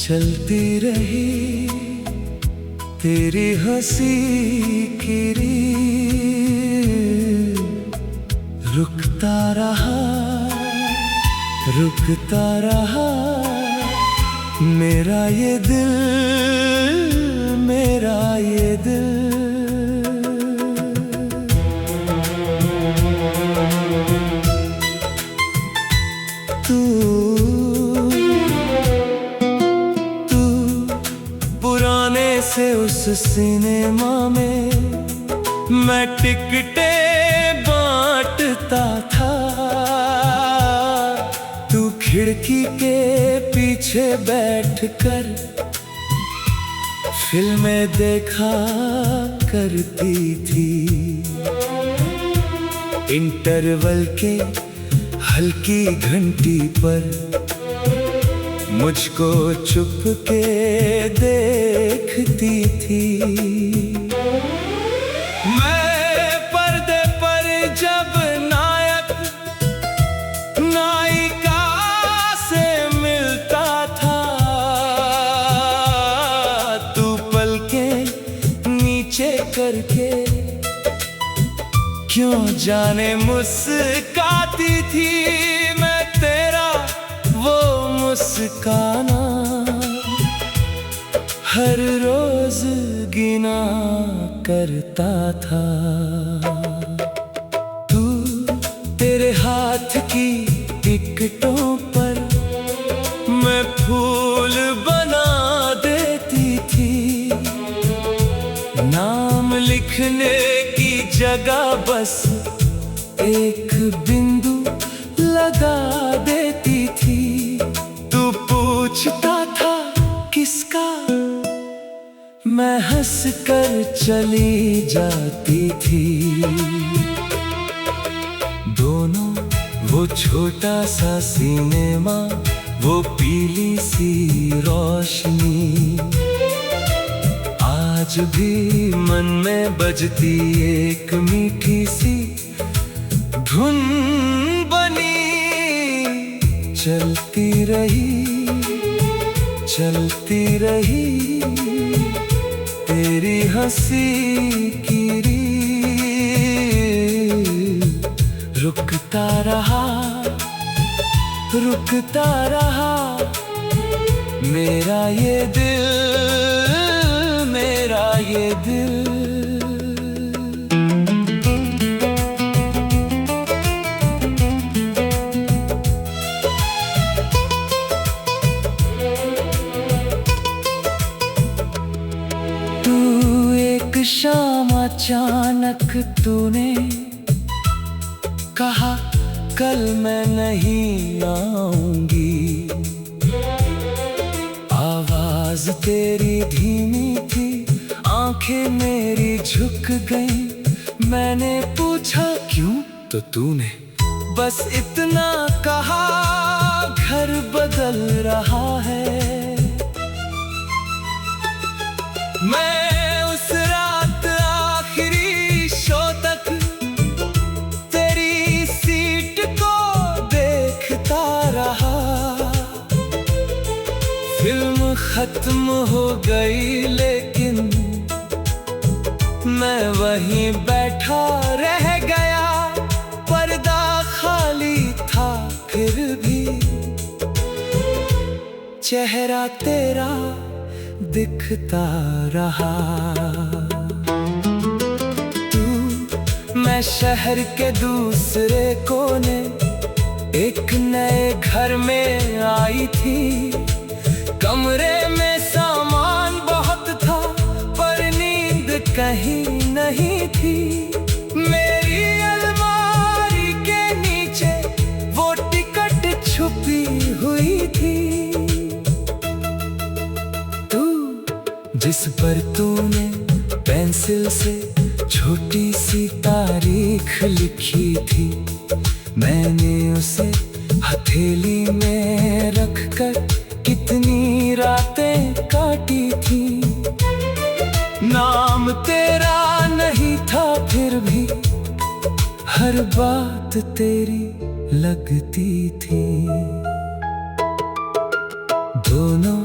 चलती रही तेरी हंसी की रीत, रुकता रहा मेरा ये दिल, मेरा ये दिल। तू पुराने से उस सिनेमा में मैं टिकटें बांटता था, तू खिड़की के पीछे बैठकर फिल्में देखा करती थी। इंटरवल के हल्की घंटी पर मुझको चुप के देखती थी। मैं पर्दे पर जब नायिका से मिलता था, तू पलकें नीचे करके क्यों जाने मुस्काती थी। मैं तेरा वो मुस्काना हर रोज गिना करता था। तू तेरे हाथ की टिकटों पर मैं फूल बना देती थी, नाम लिखने की जगह बस एक बिंदु लगा देती थी। तू पूछता था किसका, मैं हंस कर चली जाती थी। दोनों वो छोटा सा सिनेमा, वो पीली सी रोशनी आज भी मन में बजती एक मीठी सी धुन बनी। चलती रही तेरी हंसी की रीत, रुकता रहा मेरा ये दिल, मेरा ये दिल। शाम अचानक तूने कहा कल मैं नहीं आऊंगी। आवाज तेरी धीमी थी, आंखें मेरी झुक गईं। मैंने पूछा क्यों, तो तूने बस इतना कहा घर बदल रहा है। मैं फिल्म खत्म हो गई लेकिन मैं वहीं बैठा रह गया। पर्दा खाली था फिर भी चेहरा तेरा दिखता रहा। तू मैं शहर के दूसरे कोने एक नए घर में आई थी। कमरे में सामान बहुत था पर नींद कहीं नहीं थी। मेरी अलमारी के नीचे वो टिकट छुपी हुई थी, तू जिस पर तूने पेंसिल से छोटी सी तारीख लिखी थी। मैंने उसे हथेली में रखकर कितनी रातें काटी थी। नाम तेरा नहीं था फिर भी हर बात तेरी लगती थी। दोनों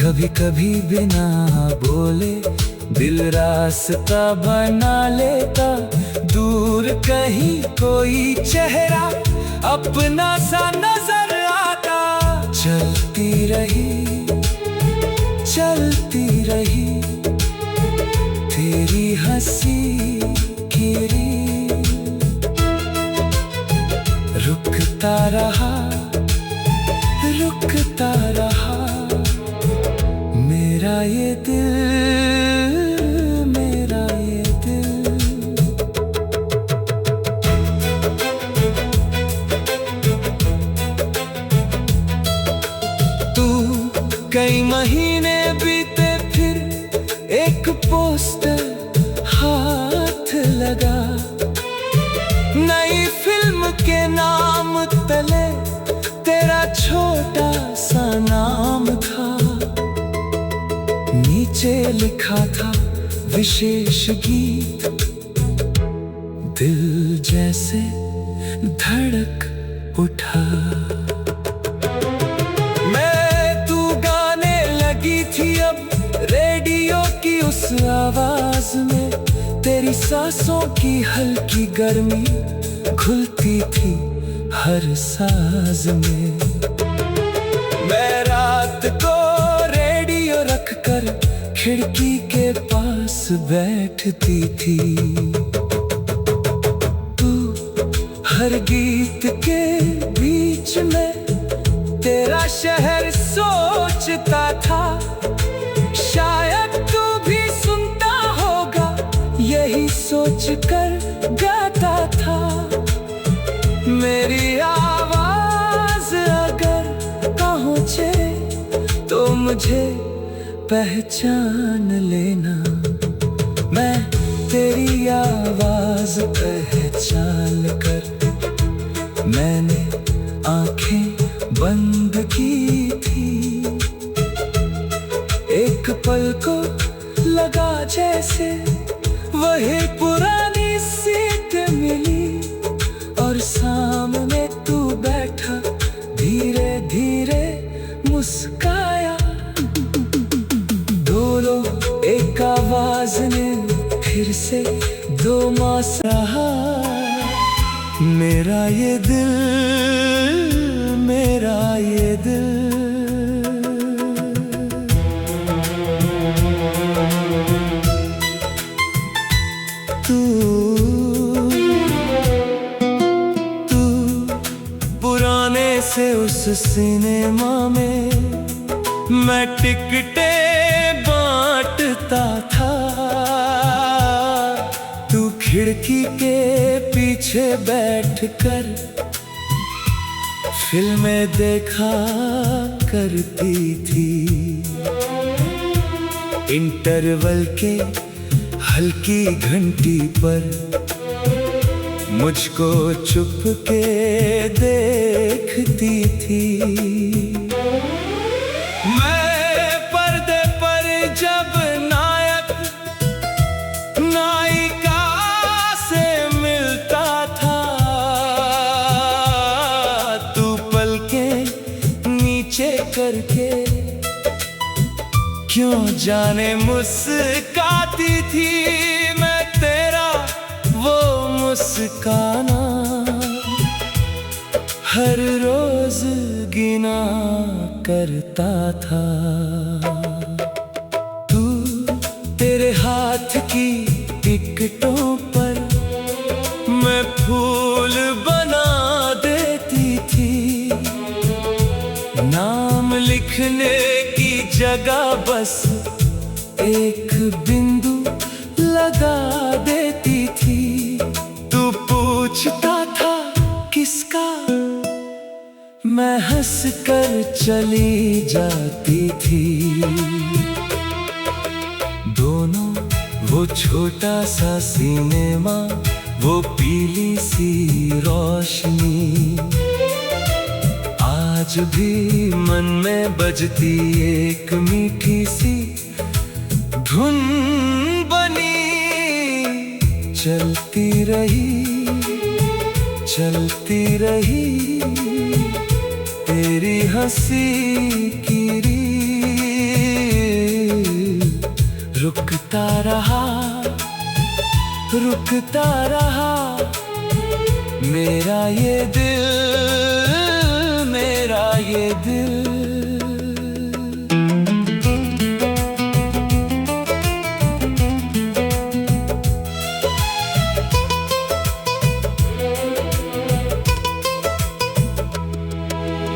कभी कभी बिना बोले दिल रास्ता बना लेता। दूर कहीं कोई चेहरा अपना सा नजर आता। चलती रही तेरी हंसी की रील। रुकता रहा मेरा ये दिल, मेरा ये दिल। तू कई महीने बीते फिर एक पोस्टर हाथ लगा। नई फिल्म के नाम तले तेरा छोटा सा नाम था। नीचे लिखा था विशेष गीत। दिल जैसे धड़क उठा। तू गाने लगी थी अब रेडियो की उस आवाज में। तेरी सांसों की हल्की गर्मी घुलती थी हर साज में। मैं रात को रेडियो रखकर खिड़की के पास बैठती थी। तू हर गीत के बीच में तेरा शहर सोचता था। शायद तू भी सुनता होगा यही सोचकर गाता था। मेरी आवाज अगर पहुंचे तो मुझे पहचान लेना। मैं तेरी आवाज पहचान कर मैंने आंखें बंद की थी। एक पल को लगा जैसे वही पुरानी सीट मिली और सामने तू बैठा धीरे धीरे मुस्काया। दोनों एक आवाज ने फिर से दो मास रहा। मेरा ये दिल, मेरा ये दिल। तू पुराने से उस सिनेमा में मैं टिकटें बांटता था। तू खिड़की के पीछे बैठकर फिल्में देखा करती थी। इंटरवल के हल्की घंटी पर मुझको चुप के देखती थी। मैं पर्दे पर जब नायक नायिका से मिलता था। तू पलकें नीचे करके क्यों जाने मुस्काती थी। मैं तेरा वो मुस्काना हर रोज गिना करता था। तू तेरे हाथ की टिकटों पर मैं फूल बना देती थी। नाम लिखने की जगह बस एक बिंदु लगा देती थी। तू पूछता था किसका, मैं हंसकर चली जाती थी। दोनों वो छोटा सा सिनेमा, वो पीली सी रोशनी, आज भी मन में बजती एक मीठी सी धुन बनी, चलती रही तेरी हंसी की रील। रुकता रहा मेरा ये दिल, मेरा ये दिल।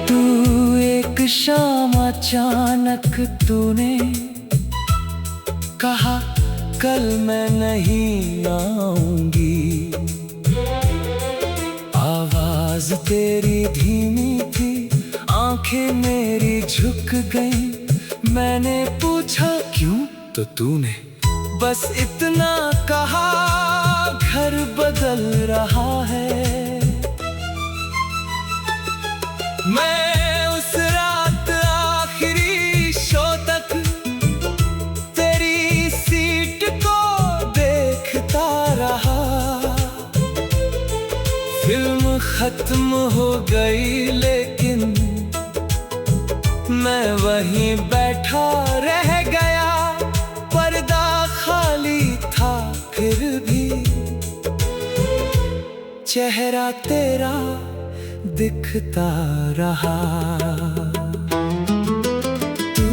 तू एक शाम अचानक तूने कहा कल मैं नहीं आऊंगी। आवाज तेरी धीमी थी, आंखें मेरी झुक गईं। मैंने पूछा क्यों, तो तूने बस इतना कहा घर बदल रहा है। मैं उस रात आखिरी शो तक तेरी सीट को देखता रहा। फिल्म खत्म हो गई लेकिन मैं वहीं बैठा रह गया। पर्दा खाली था फिर भी चेहरा तेरा दिखता रहा। तू,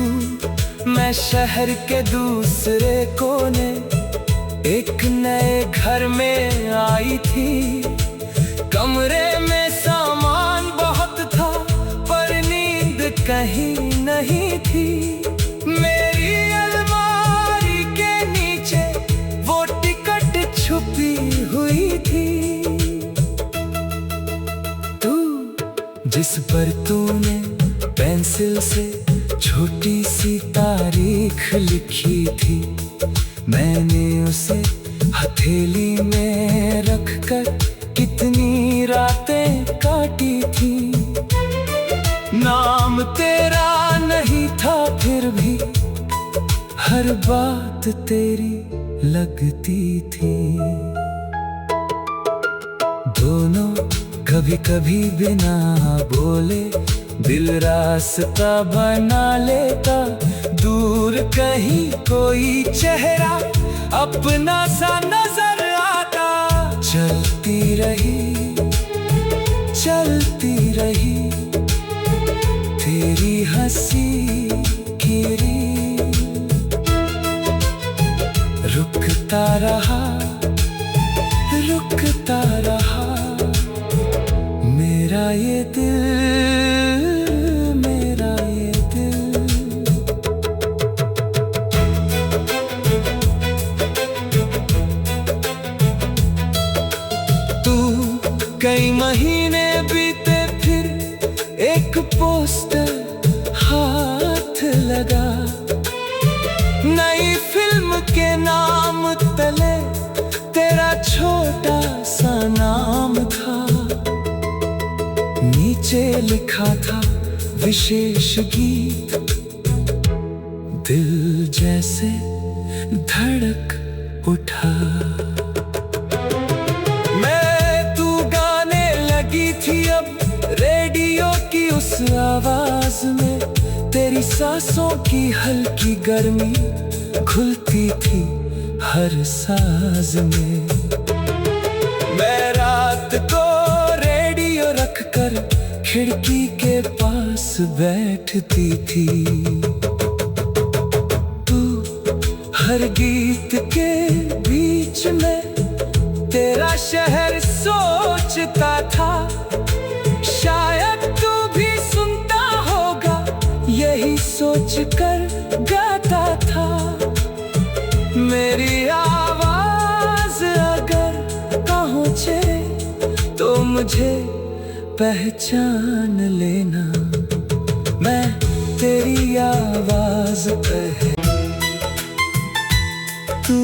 मैं शहर के दूसरे कोने एक नए घर में आई थी। कमरे में सामान बहुत था पर नींद कहीं नहीं थी। मेरी अलमारी के नीचे वो टिकट छुपी हुई थी। जिस पर तूने पेंसिल से छोटी सी तारीख लिखी थी, मैंने उसे हथेली में रखकर कितनी रातें काटी थी। नाम तेरा नहीं था फिर भी हर बात तेरी लगती थी। दोनों कभी कभी बिना बोले दिल रास्ता बना लेता। दूर कहीं कोई चेहरा अपना सा नजर आता। चलती रही तेरी हंसी की रील। रुकता रहा मेरा ये दिल, मेरा ये दिल। तू कई महीने बीते फिर एक पोस्टर हाथ लगा। नई फिल्म के नाम तले तेरा छोटा सा नाम था। नीचे लिखा था विशेष गीत। दिल जैसे धड़क उठा। मैं तू गाने लगी थी अब रेडियो की उस आवाज में। तेरी सांसों की हल्की गर्मी घुलती थी हर साज में। मैं रात को रेडियो रखकर खिड़की के पास बैठती थी। तू हर गीत के बीच में तेरा शहर सोचता था। शायद तू भी सुनता होगा यही सोचकर गाता था। मेरी आवाज अगर पहुंचे तो मुझे पहचान लेना। मैं तेरी आवाज कह। तू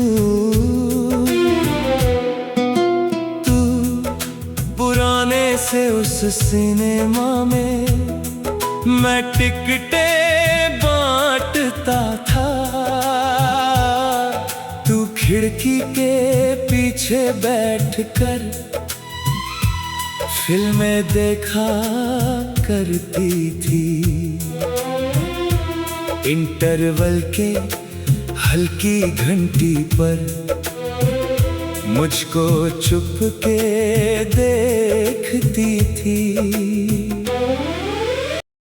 पुराने से उस सिनेमा में मैं टिकटें बांटता था, तू खिड़की के पीछे बैठकर फिल्में देखा करती थी। इंटरवल के हल्की घंटी पर मुझको चुप के देखती थी।